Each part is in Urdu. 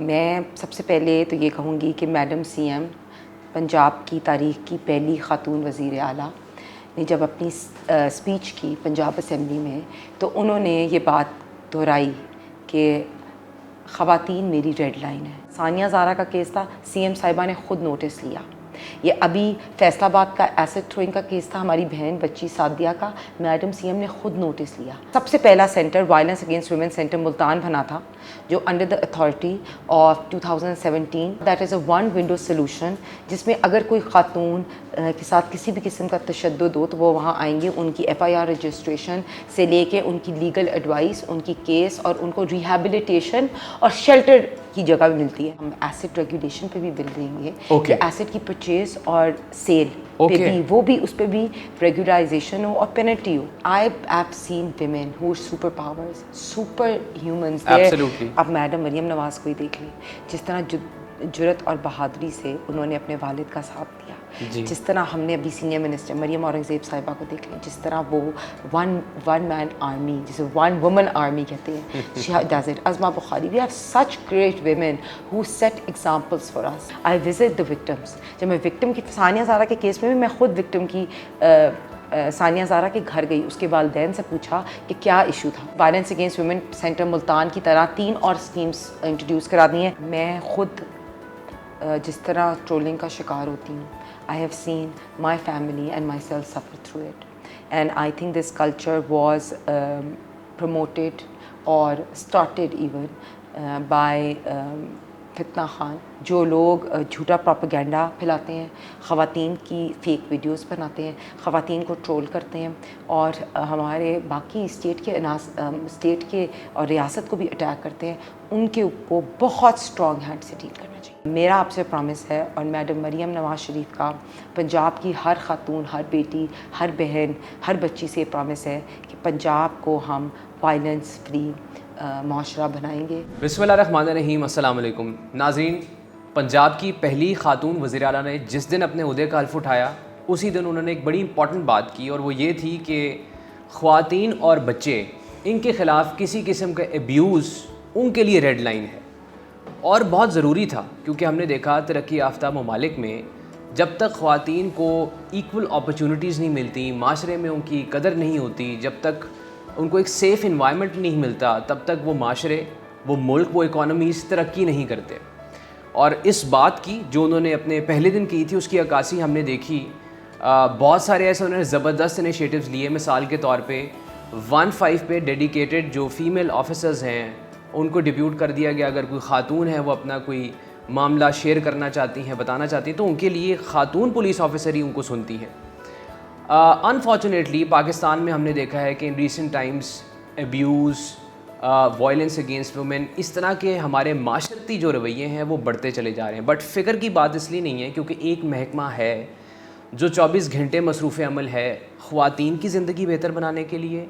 میں سب سے پہلے تو یہ کہوں گی کہ میڈم سی ایم پنجاب کی تاریخ کی پہلی خاتون وزیر اعلیٰ نے جب اپنی اسپیچ کی پنجاب اسمبلی میں تو انہوں نے یہ بات دہرائی کہ خواتین میری ریڈ لائن ہے. ثانیہ زارا کا کیس تھا, سی ایم صاحبہ نے خود نوٹس لیا. یہ ابھی فیصل آباد کا ایسڈ تھروئنگ کا کیس تھا, ہماری بہن بچی سعدیہ کا, میڈم سی ایم نے خود نوٹس لیا. سب سے پہلا centre violence against women centre Multan بنا تھا جو under the authority of 2017. That is a one window solution جس میں اگر کوئی خاتون کے ساتھ کسی بھی قسم کا تشدد ہو تو وہ وہاں آئیں گے. ان کی ایف آئی آر رجسٹریشن سے لے کے ان کی لیگل ایڈوائس, ان کی کیس اور ان کو ریہیبلیٹیشن اور شیلٹر کی جگہ بھی ملتی ہے. ہم ایسڈ ریگولیشن پہ بھی بل دیں گے کہ ایسڈ کی پرچیز اور سیل پہ بھی وہ بھی اس پہ بھی ریگولائزیشن ہو اور penalty who. I have seen women who super powers, super humans. اب میڈم مریم نواز کو ہی دیکھ لیں, جس طرح جرت اور بہادری سے انہوں نے اپنے والد کا ساتھ دیا. جس طرح ہم نے ابھی سینئر منسٹر مریم اورنگزیب صاحبہ کو دیکھ لیں, جس طرح وہ ون مین آرمی, جسے ون وومن آرمی کہتے ہیں, she does it. ازما Bukhari, we have such great women who set examples for us. I visit the victims. جب میں وکٹم کی ثانیہ زارا کے کیس میں بھی میں خود وکٹم کی ثانیہ زارا کے گھر گئی, اس کے والدین سے پوچھا کہ کیا ایشو تھا. Violence against women centre Multan کی طرح 3 اور اسکیمس انٹروڈیوس کرا دی ہیں. میں خود جس طرح ٹرولنگ کا شکار ہوتی ہوں, I have seen my family and myself suffer through it. And I think this culture was promoted or started even by فتنہ خان, جو لوگ جھوٹا پروپیگنڈا پھیلاتے ہیں, خواتین کی فیک ویڈیوز بناتے ہیں, خواتین کو ٹرول کرتے ہیں اور ہمارے باقی اسٹیٹ کے اور ریاست کو بھی اٹیک کرتے ہیں. ان کے کو بہت اسٹرانگ ہینڈ سے ڈیل کرنا چاہیے. میرا آپ سے پرامس ہے اور میڈم مریم نواز شریف کا پنجاب کی ہر خاتون, ہر بیٹی, ہر بہن, ہر بچی سے پرامس ہے کہ پنجاب کو ہم وائلنس فری معاشرہ بنائیں گے. بسم اللہ الرحمن الرحیم. السلام علیکم ناظرین. پنجاب کی پہلی خاتون وزیر اعلیٰ نے جس دن اپنے عہدے کا حلف اٹھایا اسی دن انہوں نے ایک بڑی امپورٹنٹ بات کی, اور وہ یہ تھی کہ خواتین اور بچے, ان کے خلاف کسی قسم کا ایبیوز ان کے لیے ریڈ لائن ہے. اور بہت ضروری تھا, کیونکہ ہم نے دیکھا ترقی یافتہ ممالک میں جب تک خواتین کو ایکول اپرچونٹیز نہیں ملتی, معاشرے میں ان کی قدر نہیں ہوتی, جب تک ان کو ایک سیف انوائرمنٹ نہیں ملتا, تب تک وہ معاشرے, وہ ملک, وہ اکانومیز ترقی نہیں کرتے. اور اس بات کی جو انہوں نے اپنے پہلے دن کی تھی اس کی عکاسی ہم نے دیکھی. بہت سارے ایسے انہوں نے زبردست انیشیٹوز لیے. مثال کے طور پہ 1-5 پہ ڈیڈیکیٹڈ جو فیمیل آفیسرز ہیں ان کو ڈپیوٹ کر دیا گیا. اگر کوئی خاتون ہے وہ اپنا کوئی معاملہ شیئر کرنا چاہتی ہیں, بتانا چاہتی ہیں, تو ان کے لیے خاتون پولیس آفیسر ہی ان کو سنتی ہیں. انفارچونیٹلی پاکستان میں ہم نے دیکھا ہے کہ in recent times abuse, violence against women, اس طرح کے ہمارے معاشرتی جو رویے ہیں وہ بڑھتے چلے جا رہے ہیں. بٹ فکر کی بات اس لیے نہیں ہے کیونکہ ایک محکمہ ہے جو 24 گھنٹے مصروف عمل ہے خواتین کی زندگی بہتر بنانے کے لیے,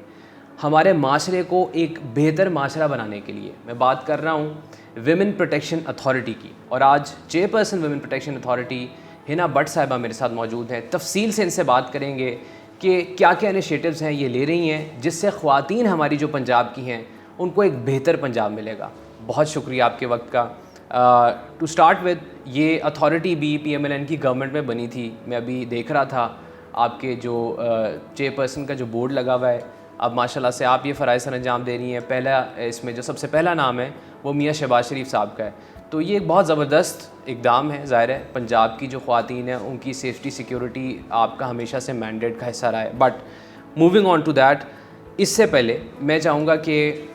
ہمارے معاشرے کو ایک بہتر معاشرہ بنانے کے لیے. میں بات کر رہا ہوں ویمن پروٹیکشن اتھارٹی کی, اور آج چیئرپرسن ویمن پروٹیکشن اتھارٹی ہنا بٹ صاحبہ میرے ساتھ موجود ہیں. تفصیل سے ان سے بات کریں گے کہ کیا کیا انیشیٹوز ہیں یہ لے رہی ہیں جس سے خواتین ہماری جو پنجاب کی ہیں ان کو ایک بہتر پنجاب ملے گا. بہت شکریہ آپ کے وقت کا. ٹو اسٹارٹ ود, یہ اتھارٹی بھی پی ایم ایل این کی گورنمنٹ میں بنی تھی. میں ابھی دیکھ رہا تھا آپ کے جو چیئرپرسن کا جو بورڈ لگا ہوا ہے, اب ماشاء اللہ سے آپ یہ فرائض سر انجام دے رہی ہیں. پہلا اس میں جو سب سے پہلا نام ہے وہ میاں شہباز شریف صاحب کا ہے. تو یہ ایک بہت زبردست اقدام ہے. ظاہر ہے پنجاب کی جو خواتین ہیں ان کی سیفٹی سیکیورٹی آپ کا ہمیشہ سے مینڈیٹ کا حصہ رہا ہے. But moving on to that, اس سے پہلے میں چاہوں گا کہ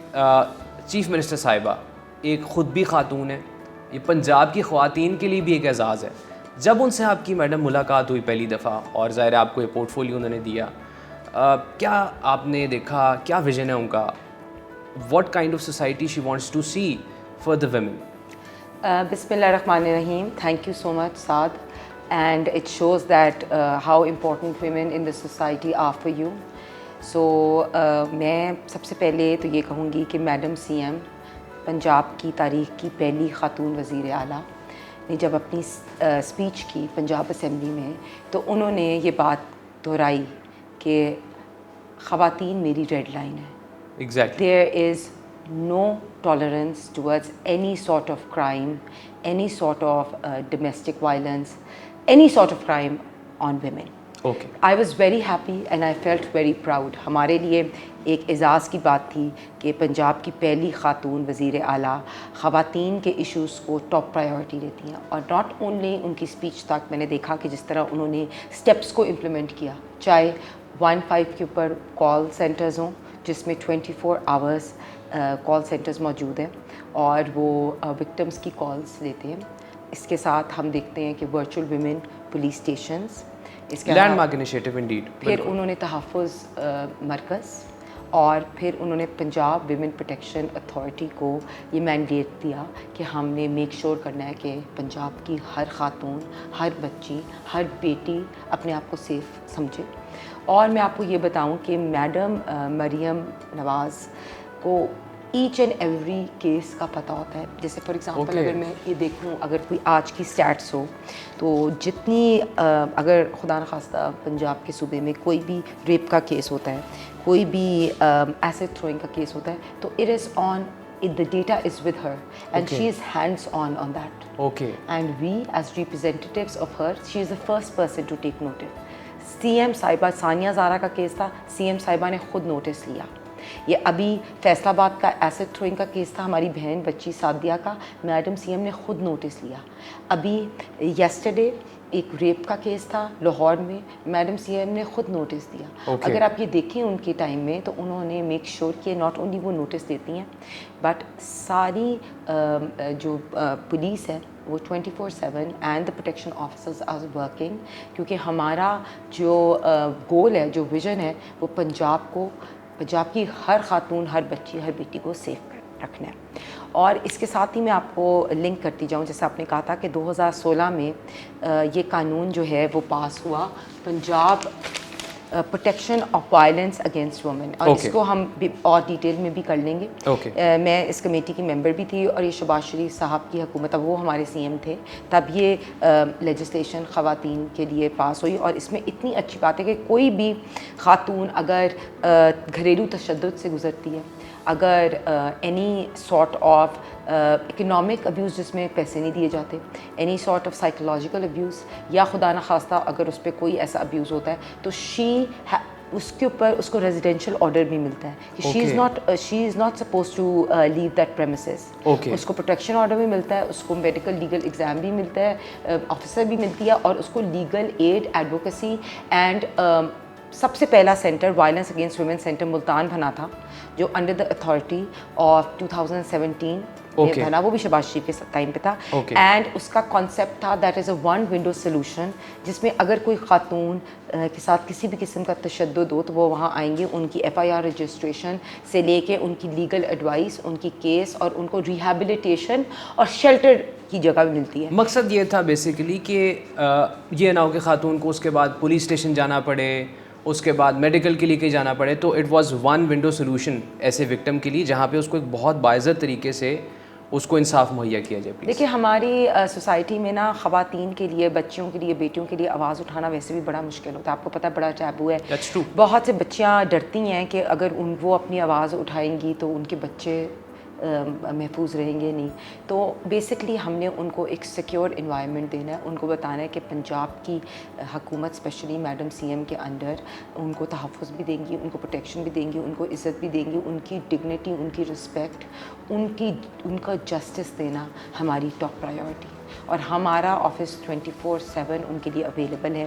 چیف منسٹر صاحبہ ایک خود بھی خاتون ہے, یہ پنجاب کی خواتین کے لیے بھی ایک اعزاز ہے. جب ان سے آپ کی میڈم ملاقات ہوئی پہلی دفعہ, اور ظاہر ہے آپ کو یہ پورٹ فولیو انہوں نے دیا, کیا آپ نے دیکھا, کیا ویژن ہے ان کا, what kind of society she wants to see for the women? بسم اللہ الرحمن الرحیم. Thank you so much Saad, and it shows that how important women in the society are for you. So میں سب سے پہلے تو یہ کہوں گی کہ میڈم سی ایم پنجاب کی تاریخ کی پہلی خاتون وزیر اعلیٰ نے جب اپنی اسپیچ کی پنجاب اسمبلی میں تو انہوں نے یہ بات دہرائی کہ خواتین میری ریڈ لائن ہے. Exactly. There is no tolerance towards any sort of crime, any sort of domestic violence, any sort of crime on women. Okay. I was very happy and I felt very proud. ہمارے لیے ایک اعزاز کی بات تھی کہ پنجاب کی پہلی خاتون وزیر اعلیٰ خواتین کے ایشوز کو ٹاپ پرائیورٹی دیتی ہیں. اور ناٹ اونلی ان کی اسپیچ تک میں نے دیکھا کہ جس طرح انہوں نے اسٹیپس کو امپلیمنٹ کیا, چاہے 15 کے اوپر کال سینٹرز ہوں جس میں 24 آورس کال سینٹرز موجود ہیں اور وہ وکٹمس کی کالز لیتے ہیں. اس کے ساتھ ہم دیکھتے ہیں کہ ورچوئل ویمن پولیس اسٹیشنز, اس کے لینڈ مارک انیشیٹو انڈیڈ. پھر انہوں نے تحفظ مرکز, اور پھر انہوں نے پنجاب ویمن پروٹیکشن اتھارٹی کو یہ مینڈیٹ دیا کہ ہم نے میک شور کرنا ہے کہ پنجاب کی ہر خاتون, ہر بچی, ہر بیٹی اپنے آپ کو سیف سمجھے. اور میں آپ کو یہ بتاؤں کہ میڈم مریم نواز کو ایچ اینڈ ایوری کیس کا پتہ ہوتا ہے. جیسے فار ایگزامپل اگر میں یہ دیکھوں, اگر کوئی آج کی اسٹیٹس ہو تو جتنی اگر خدا نخواستہ پنجاب کے صوبے میں کوئی بھی ریپ کا کیس ہوتا ہے, کوئی بھی ایسڈ تھروئنگ کا کیس ہوتا ہے, تو it is on, the data is with her and she is hands on that. Okay. And we as representatives of her, she is the first person to take notice. C M صاحبہ, ثانیہ زارا کا کیس تھا, سی ایم صاحبہ نے خود نوٹس لیا. یہ ابھی فیصل آباد کا ایسڈ تھروئنگ کا کیس تھا, ہماری بہن بچی سعدیہ کا, میڈم سی ایم نے خود نوٹس لیا. ابھی یسٹرڈے ایک ریپ کا کیس تھا لاہور میں, میڈم سی ایم نے خود نوٹس دیا. اگر آپ یہ دیکھیں ان کے ٹائم میں تو انہوں نے میک شور کہ ناٹ اونلی وہ نوٹس دیتی ہیں بٹ ساری جو پولیس ہے وہ 24/7 and the protection officers are working, کیونکہ ہمارا جو گول ہے, جو ویژن ہے, وہ پنجاب کی ہر خاتون, ہر بچی, ہر بیٹی کو سیف رکھنا ہے. اور اس کے ساتھ ہی میں آپ کو لنک کرتی جاؤں, جیسے آپ نے کہا تھا کہ 2016 میں یہ قانون جو ہے وہ پاس ہوا, Punjab protection of violence against women, اور اس کو ہم اور ڈیٹیل میں بھی کر لیں گے. میں اس کمیٹی کی ممبر بھی تھی, اور یہ شہباز شریف صاحب کی حکومت, اب وہ ہمارے سی ایم تھے, تب یہ لیجسلیشن خواتین کے لیے پاس ہوئی. اور اس میں اتنی اچھی بات ہے کہ کوئی بھی خاتون اگر گھریلو تشدد سے گزرتی ہے, اگر any sort of economic abuse جس میں پیسے نہیں دیے جاتے, any sort of psychological abuse, یا خدا نخواستہ اگر اس پہ کوئی ایسا ابیوز ہوتا ہے, تو اس کے اوپر اس کو ریزیڈینشیل آرڈر بھی ملتا ہے کہ she is not suppose to leave that premises. اس کو پروٹیکشن آرڈر بھی ملتا ہے, اس کو میڈیکل لیگل ایگزام بھی ملتا ہے, آفیسر بھی ملتی ہے, اور اس کو لیگل ایڈ, ایڈوکیسی اینڈ سب سے پہلا centre violence against women centre Multan بنا تھا, جو انڈر دا اتھارٹی آف 2017 بنا, وہ بھی شہباز شریف کے ٹائم پہ تھا. اینڈ اس کا کانسیپٹ تھا that is a one window solution, جس میں اگر کوئی خاتون کے ساتھ کسی بھی قسم کا تشدد ہو تو وہ وہاں آئیں گے, ان کی ایف آئی آر رجسٹریشن سے لے کے ان کی لیگل ایڈوائس, ان کی کیس, اور ان کو ریہیبلیٹیشن اور شیلٹر کی جگہ بھی ملتی ہے. مقصد یہ تھا بیسیکلی کہ یہ نہ ہو کہ خاتون کو اس کے بعد پولیس اسٹیشن جانا پڑے, اس کے بعد میڈیکل کے لیے جانا پڑے. تو it was one window solution ایسے وکٹم کے لیے, جہاں پہ اس کو ایک بہت باعزت طریقے سے اس کو انصاف مہیا کیا جائے. دیکھیے ہماری سوسائٹی میں نا خواتین کے لیے, بچیوں کے لیے, بیٹیوں کے لیے آواز اٹھانا ویسے بھی بڑا مشکل ہوتا ہے. آپ کو پتہ ہے بڑا ٹیبو ہے. بہت سے بچیاں ڈرتی ہیں کہ اگر وہ اپنی آواز اٹھائیں گی تو ان کے بچے محفوظ رہیں گے نہیں. تو بیسکلی ہم نے ان کو ایک سیکیور انوائرمنٹ دینا ہے, ان کو بتانا ہے کہ پنجاب کی حکومت اسپیشلی میڈم سی ایم کے انڈر ان کو تحفظ بھی دیں گی, ان کو پروٹیکشن بھی دیں گی, ان کو عزت بھی دیں گی, ان کی ڈگنیٹی, ان کی رسپیکٹ, ان کا جسٹس دینا ہماری ٹاپ پرائیورٹی. اور ہمارا آفس 24/7 ان کے لیے اویلیبل ہے.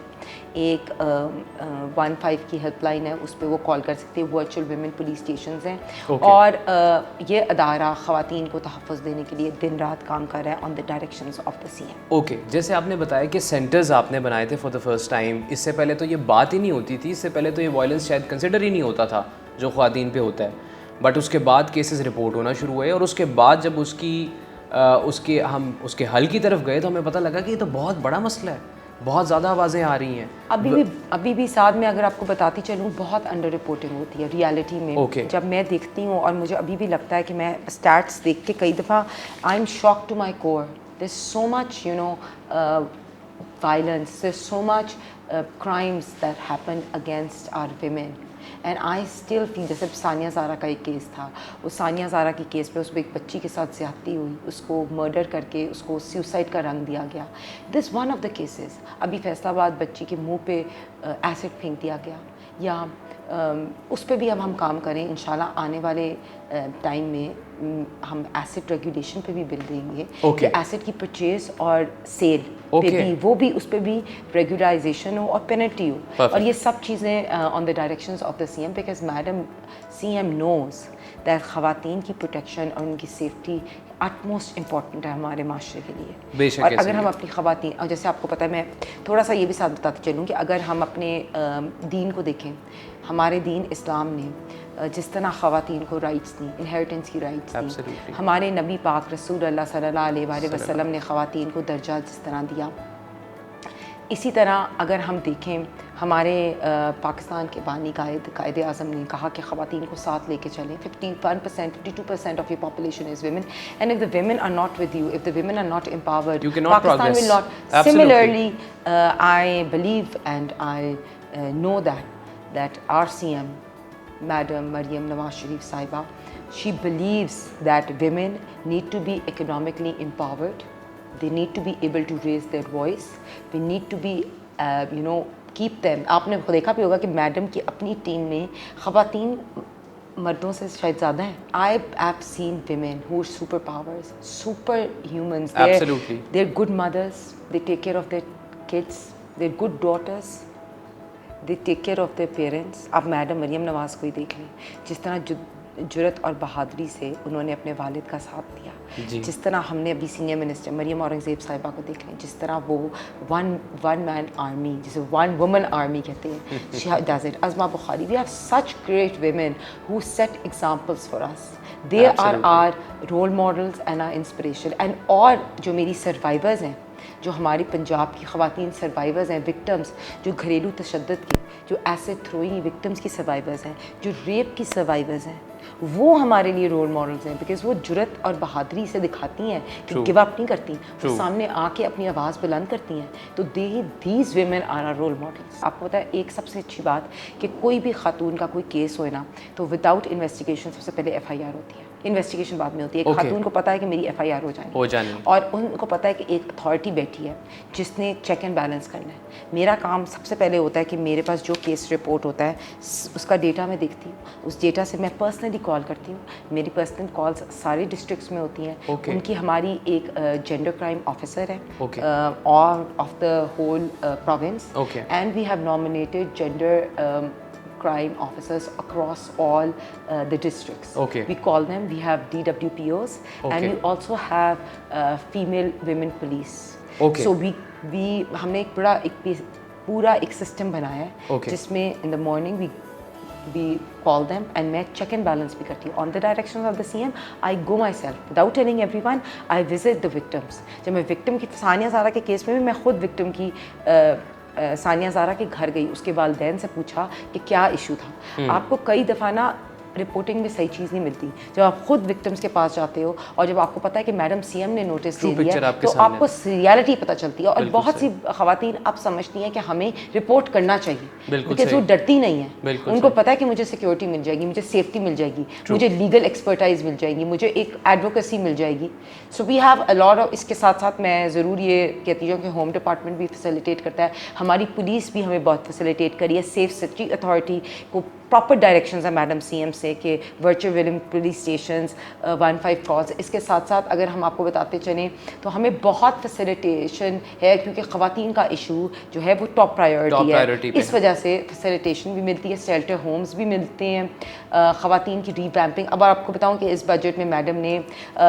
ایک 15 کی ہیلپ لائن ہے, اس پہ وہ کال کر سکتے ہیں. ورچوئل ویمن پولیس اسٹیشنز ہیں, اور یہ ادارہ خواتین کو تحفظ دینے کے لیے دن رات کام کر رہا ہے on the directions of the C okay. اوکے, جیسے آپ نے بتایا کہ سینٹرز آپ نے بنائے تھے فار دا فرسٹ ٹائم, اس سے پہلے تو یہ بات ہی نہیں ہوتی تھی, اس سے پہلے تو یہ وائلنس شاید کنسیڈر ہی نہیں ہوتا تھا جو خواتین پہ ہوتا ہے. بٹ اس کے بعد کیسز رپورٹ ہونا شروع ہوئے, اور اس کے بعد جب ہم اس کے حل کی طرف گئے تو ہمیں پتہ لگا کہ یہ تو بہت بڑا مسئلہ ہے, بہت زیادہ آوازیں آ رہی ہیں. ابھی بھی ساتھ میں اگر آپ کو بتاتی چلوں, بہت انڈر رپورٹنگ ہوتی ہے ریالٹی میں. جب میں دیکھتی ہوں, اور مجھے ابھی بھی لگتا ہے کہ میں اسٹیٹس دیکھ کے کئی دفعہ I am shock to my core. There is so much violence, there's so much crimes that happen against our women. And I still feel جیسے ثانیہ زارا کا ایک کیس تھا, اس ثانیہ زارا کے کیس پہ اس پہ ایک بچی کے ساتھ زیادتی ہوئی, اس کو مرڈر کر کے اس کو سیوسائڈ کا رنگ دیا گیا. This one of the cases. ابھی فیصل آباد بچی کے منہ پہ ایسڈ پھینک دیا گیا, یا اس پہ بھی اب ہم کام کریں انشاءاللہ. آنے والے ٹائم میں ہم ایسڈ ریگولیشن پہ بھی بل دیں گے کہ ایسڈ کی پرچیز اور سیل پہ بھی وہ بھی اس پہ بھی ریگولائزیشن ہو اور پینلٹی ہو. اور یہ سب چیزیں on the directions of the C M, because madam C M knows that خواتین کی پروٹیکشن اور ان کی سیفٹی اٹ موسٹ امپورٹنٹ ہے ہمارے معاشرے کے لیے. اور اگر ہم اپنی خواتین, اور جیسے آپ کو پتہ ہے, میں تھوڑا سا یہ بھی ساتھ بتاتی چلوں کہ اگر ہم اپنے دین کو دیکھیں, ہمارے دین اسلام نے جس طرح خواتین کو رائٹس دیں, انہیریٹنس کی رائٹس دیں, ہمارے نبی پاک رسول اللہ صلی اللہ علیہ وآلہ وسلم نے خواتین کو درجہ جس طرح دیا, اسی طرح اگر ہم دیکھیں ہمارے پاکستان کے بانی قائد اعظم نے کہا کہ خواتین کو ساتھ لے کے چلیں. 51%, 52% of your population is women, and if the women are not with you, if the women are not empowered, Pakistan will not. Similarly I believe and I know that our CM, Madam Maryam Nawaz Sharif Sahiba, she believes that women need to be economically empowered. They need to be able to raise their voice. We need to be, keep them. آپ نے دیکھا بھی ہوگا کہ میڈم کی اپنی ٹیم میں خواتین مردوں سے شاید زیادہ ہیں. I have seen women who are super powers, super humans. They're good mothers. They take care of their kids. They're good daughters. They take care of their parents. آپ میڈم مریم نواز کو ہی دیکھ لیں, جس طرح جرت اور بہادری سے انہوں نے اپنے والد کا ساتھ دیا, جس طرح ہم نے ابھی سینئر منسٹر مریم اورنگزیب صاحبہ کو دیکھ لیں, جس طرح وہ ون مین آرمی, جسے ون وومن آرمی کہتے ہیں, she does it. Uzma Bukhari, we have such great women who set examples for us. They are are role models and are inspiration. And اور جو میری سروائیورز ہیں, جو ہماری پنجاب کی خواتین سروائیورز ہیں, وکٹمز, جو گھریلو تشدد کی, جو ایسڈ تھروئنگ وکٹمز کی سروائیورز ہیں, جو ریپ کی سروائیورز ہیں, وہ ہمارے لیے رول ماڈلز ہیں. بیکاز وہ جرت اور بہادری سے دکھاتی ہیں کہ گو اپ نہیں کرتی, وہ سامنے آ کے اپنی آواز بلند کرتی ہیں. تو these women are are role models. آپ کو پتہ ہے ایک سب سے اچھی بات کہ کوئی بھی خاتون کا کوئی کیس ہوئے نا, تو وداؤٹ انویسٹیگیشن سب سے پہلے ایف آئی آر ہوتی ہے, انویسٹیگیشن بعد میں ہوتی ہے. ایک خاتون کو پتہ ہے کہ میری ایف آئی آر ہو جانی, اور ان کو پتہ ہے کہ ایک اتھارٹی بیٹھی ہے جس نے چیک اینڈ بیلنس کرنا ہے. میرا کام سب سے پہلے ہوتا ہے کہ میرے پاس جو کیس رپورٹ ہوتا ہے اس کا ڈیٹا میں دیکھتی ہوں, اس ڈیٹا سے میں پرسنلی کال کرتی ہوں. میری پرسنل کالز سارے ڈسٹرکٹس میں ہوتی ہیں. ان کی ہماری ایک جینڈر کرائم آفیسر ہے of the whole province, and we have nominated gender crime officers across all the districts. We call them, we have DWPOs, and we also have female women police. So ہم نے پورا ایک سسٹم بنایا ہے جس میں in the morning we call them and میں check and balance بھی کرتی ہوں. On the directions of the CM, I go myself without telling everyone. I visit the victims. جب میں victim کی ثانیہ زارا کے کیس میں بھی میں خود victim کی ثانیہ زارا کے گھر گئی, اس کے والدین سے پوچھا کہ کیا ایشو تھا. آپ کو کئی دفعہ نا رپورٹنگ میں صحیح چیز نہیں ملتی. جب آپ خود وکٹمس کے پاس جاتے ہو اور جب آپ کو پتہ ہے کہ میڈم سی ایم نے نوٹس دے دیا تو آپ کو ریالٹی پتہ چلتی ہے. اور بہت سی خواتین اب سمجھتی ہیں کہ ہمیں رپورٹ کرنا چاہیے, کیونکہ وہ ڈرتی نہیں ہیں. ان کو پتہ ہے کہ مجھے سیکورٹی مل جائے گی, مجھے سیفٹی مل جائے گی, مجھے لیگل ایکسپرٹائز مل جائے گی, مجھے ایک ایڈوکیسی مل جائے گی. سو we have a lot of. اس کے ساتھ ساتھ میں ضرور یہ کہتی ہوں کہ ہوم ڈپارٹمنٹ بھی فیسیلیٹیٹ کرتا ہے, ہماری پولیس بھی ہمیں بہت فیسیلیٹیٹ کری ہے. سیف سٹی اتھارٹی کو پراپر ڈائریکشنز ہیں میڈم سی ایم سے کہ virtual welling police stations 15 calls. اس کے ساتھ ساتھ اگر ہم آپ کو بتاتے چلیں تو ہمیں بہت فیسیلیٹیشن ہے, کیونکہ خواتین کا ایشو جو ہے وہ ٹاپ پرائیورٹی ہے. اس وجہ سے فیسیلیٹیشن بھی ملتی ہے, شیلٹر ہومز بھی ملتے ہیں, خواتین کی ری ویمپنگ. اب آپ کو بتاؤں کہ اس بجٹ میں میڈم نے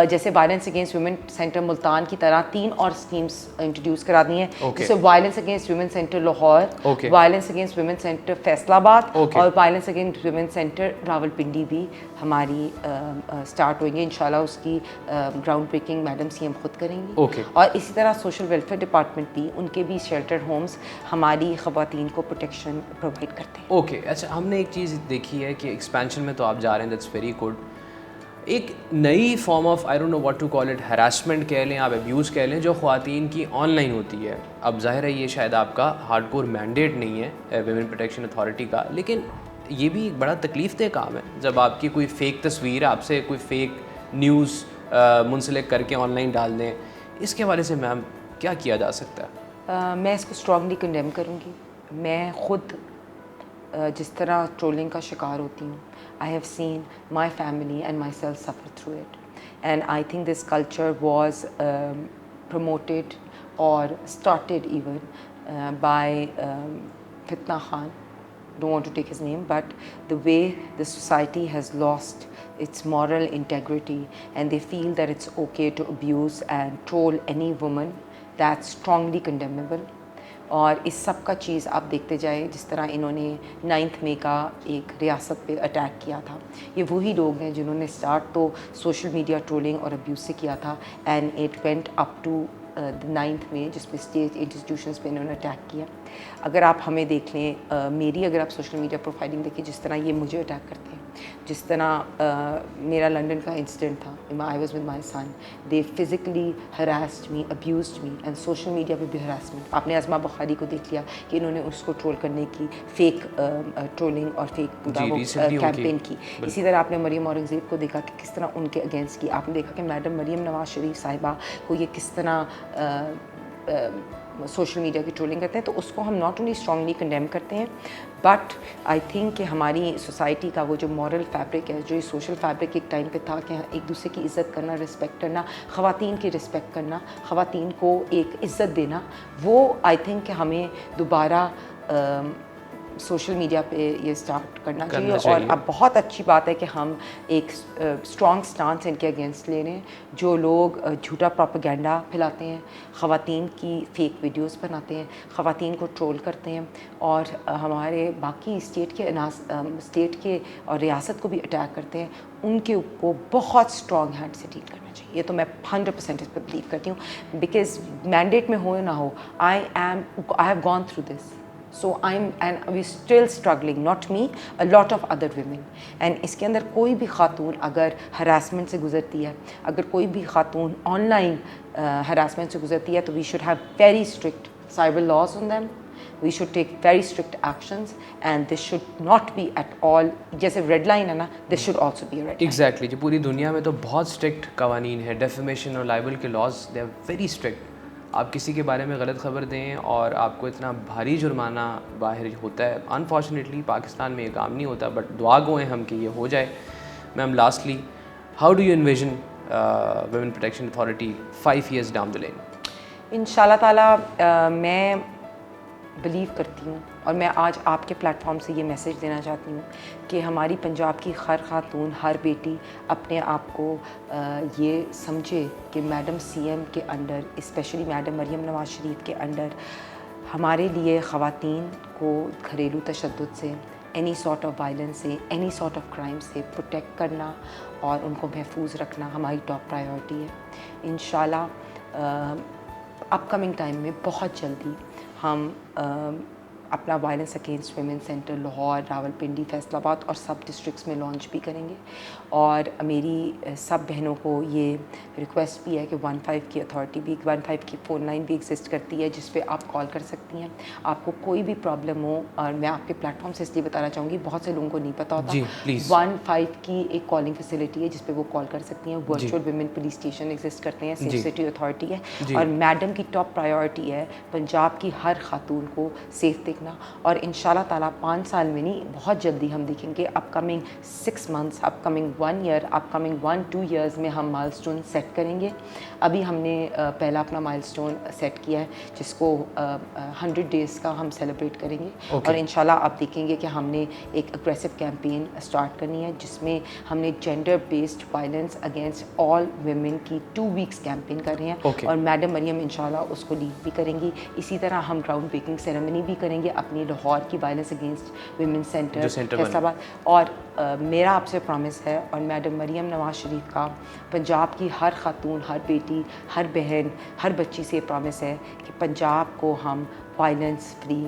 جیسے violence against women centre Multan کی طرح 3 اور اسکیمس انٹروڈیوس کرا دی ہیں, جیسے violence against women center Lahore, violence against women center Faisalabad, اور violence against women center Rawalpindi بھی ہماری اسٹارٹ ہوئیں گے. انشاءاللہ اس کی گراؤنڈ بریکنگ میڈم سی ایم خود کریں گی. اور اسی طرح سوشل ویلفیئر ڈپارٹمنٹ بھی, ان کے بھی شیلٹر ہومز ہماری خواتین کو پروٹیکشن پرووائڈ کرتے ہیں. اچھا, ہم نے ایک چیز دیکھی ہے کہ ایکسپینشن میں تو آپ جا رہے ہیں, دیٹس ویری گڈ. ایک نئی form of I don't know what to call it, harassment کہہ لیں, آپ ابیوز کہہ لیں, جو خواتین کی آن لائن ہوتی ہے. اب ظاہر ہے یہ شاید آپ کا ہارڈ کور مینڈیٹ نہیں ہے ویمن پروٹیکشن اتھارٹی کا, لیکن یہ بھی ایک بڑا تکلیف دہ کام ہے جب آپ کی کوئی فیک تصویر آپ سے کوئی فیک نیوز منسلک کر کے آن لائن ڈال دیں. اس کے حوالے سے میم کیا کیا جا سکتا ہے؟ میں اس کو اسٹرانگلی کنڈیم کروں گی. میں خود جس طرح ٹرولنگ کا شکار ہوتی ہوں, I have seen my family and my self سفر through it, and I think this culture was promoted or started even by Fitna Khan. Don't want to take his name, but the way the society has lost its moral integrity and they feel that it's okay to abuse and troll any woman, that's strongly condemnable. اور اس سب کا چیز آپ دیکھتے جائیں جس طرح انہوں نے 9 مئی کا ایک ریاست پہ اٹیک کیا تھا, یہ وہی لوگ ہیں جنہوں نے اسٹارٹ تو سوشل میڈیا ٹرولنگ اور ابیوز سے کیا تھا, and it went up to 9 مئی جس میں اسٹیٹ انسٹیٹیوشنس پہ انہوں نے اٹیک کیا. اگر آپ ہمیں دیکھ لیں, میری اگر آپ سوشل میڈیا پروفائلنگ دیکھیں جس طرح یہ مجھے اٹیک کرتے ہیں, جس طرح میرا لنڈن کا انسیڈنٹ تھا, I was with my son, they physically harassed me, abused me, and social media پہ بھی ہراسمنٹ. آپ نے ازما بخاری کو دیکھ لیا کہ انہوں نے اس کو ٹرول کرنے کی فیک ٹرولنگ اور فیک کیمپین کی. اسی طرح آپ نے مریم اورنگزیب کو دیکھا کہ کس طرح ان کے اگینسٹ کی. آپ نے دیکھا کہ میڈم مریم نواز شریف صاحبہ کو یہ کس طرح سوشل میڈیا کی ٹرولنگ کرتے ہیں. تو اس کو ہم ناٹ اونلی اسٹرانگلی کنڈیم کرتے ہیں, بٹ آئی تھنک کہ ہماری سوسائٹی کا وہ جو مورل فیبرک ہے, جو یہ سوشل فیبرک ایک ٹائم پہ تھا کہ ایک دوسرے کی عزت کرنا, رسپیکٹ کرنا, خواتین کی رسپیکٹ کرنا, خواتین کو ایک عزت دینا, وہ آئی تھنک کہ ہمیں دوبارہ سوشل میڈیا پہ یہ اسٹارٹ کرنا چاہیے. اور اب بہت اچھی بات ہے کہ ہم ایک اسٹرانگ سٹانس ان کے اگینسٹ لے رہے ہیں. جو لوگ جھوٹا پروپیگنڈا پھیلاتے ہیں, خواتین کی فیک ویڈیوز بناتے ہیں, خواتین کو ٹرول کرتے ہیں, اور ہمارے باقی اسٹیٹ کے اور ریاست کو بھی اٹیک کرتے ہیں, ان کے کو بہت اسٹرانگ ہینڈ سے ڈیل کرنا چاہیے. یہ تو میں 100% اس پہ بلیو کرتی ہوں, بیکاز مینڈیٹ میں ہو یا نہ ہو, I have gone through this. So and we still struggling, not me, a lot of other women. And اس کے اندر کوئی بھی خاتون اگر ہراسمنٹ سے گزرتی ہے, اگر کوئی بھی خاتون آن لائن ہراسمنٹ سے گزرتی ہے, تو we should have very strict cyber laws on them. We should take very strict actions, and this should not be at all جیسے ریڈ لائن ہے نا, this should also be a red line. Exactly. جو پوری دنیا میں تو بہت اسٹرکٹ قوانین ہے, ڈیفیمیشن اور لائبل کے laws they are very strict. آپ کسی کے بارے میں غلط خبر دیں اور آپ کو اتنا بھاری جرمانہ باہر ہوتا ہے. انفارچونیٹلی پاکستان میں یہ کام نہیں ہوتا, بٹ دعا گو ہیں ہم کہ یہ ہو جائے. Ma'am lastly, how do you envision women protection authority 5 years down the line? ان شاء اللہ تعالیٰ میں بلیو کرتی ہوں, اور میں آج آپ کے پلیٹ فارم سے یہ میسیج دینا چاہتی ہوں کہ ہماری پنجاب کی ہر خاتون, ہر بیٹی اپنے آپ کو یہ سمجھے کہ میڈم سی ایم کے under, especially madam Maryam Nawaz Sharif کے انڈر, ہمارے لیے خواتین کو گھریلو تشدد سے, اینی سارٹ آف وائلنس سے, اینی سارٹ آف کرائم سے پروٹیکٹ کرنا اور ان کو محفوظ رکھنا ہماری ٹاپ پرائیورٹی ہے. انشاءاللہ اپ کمنگ ٹائم میں بہت جلدی ہم اپنا violence against women center Lahore, Rawalpindi, Faisal آباد اور سب ڈسٹرکٹس میں لانچ بھی کریں گے. اور میری سب بہنوں کو یہ ریکویسٹ بھی ہے کہ 15 کی اتھارٹی بھی, 15 کی فون لائن بھی ایگزسٹ کرتی ہے جس پہ آپ کال کر سکتی ہیں. آپ کو کوئی بھی پرابلم ہو, اور میں آپ کے پلیٹ فارم سے اس لیے بتانا چاہوں گی, بہت سے لوگوں کو نہیں پتہ ہوتا, 15 کی ایک کالنگ فیسلٹی ہے جس پہ وہ کال کر سکتی ہیں. Virtual women police station exist کرتے ہیں, سیف سٹی اتھارٹی ہے, اور میڈم کی ٹاپ پرائیورٹی ہے پنجاب کی ہر خاتون کو سیف دیکھنا. اور ان شاء اللہ تعالیٰ 5 سال میں نہیں, بہت جلدی ہم دیکھیں گے. اپ کمنگ 6 months, اپ کمنگ 1 year, اپ کمنگ 1-2 years میں ہم مائل اسٹون سیٹ کریں گے. ابھی ہم نے پہلا اپنا مائل اسٹون سیٹ کیا ہے جس کو 100 days کا ہم سیلیبریٹ کریں گے. اور انشاءاللہ آپ دیکھیں گے کہ ہم نے ایک اگریسو کیمپین اسٹارٹ کرنی ہے جس میں ہم نے gender based violence against all women کی 2 weeks کیمپین کر رہے ہیں. اور میڈم مریم انشاءاللہ اس کو لیڈ بھی کریں گی. اسی طرح ہم گراؤنڈ بریکنگ سیریمنی بھی کریں گے اپنی لاہور کی violence against women center Faisalabad. اور میرا آپ سے پرومس ہے, اور میڈم مریم نواز شریف کا پنجاب کی ہر خاتون, ہر بیٹی, ہر بہن, ہر بچی سے یہ پرومس ہے کہ پنجاب کو ہم وائلنس فری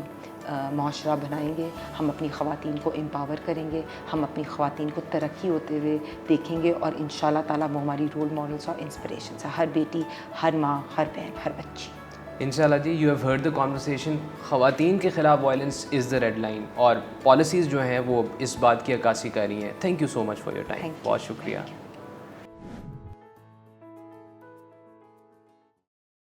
معاشرہ بنائیں گے. ہم اپنی خواتین کو امپاور کریں گے, ہم اپنی خواتین کو ترقی ہوتے ہوئے دیکھیں گے, اور ان شاء اللہ تعالیٰ وہ ہماری رول ماڈلس اور انسپریشنس ہیں, ہر بیٹی, ہر ماں, ہر بہن, ہر بچی. انشاءاللہ جی. You have heard the conversation. خواتین کے خلاف violence is the red line, اور پالیسیز جو ہیں وہ اس بات کی عکاسی کر رہی ہیں. Thank you so much for your time. بہت شکریہ.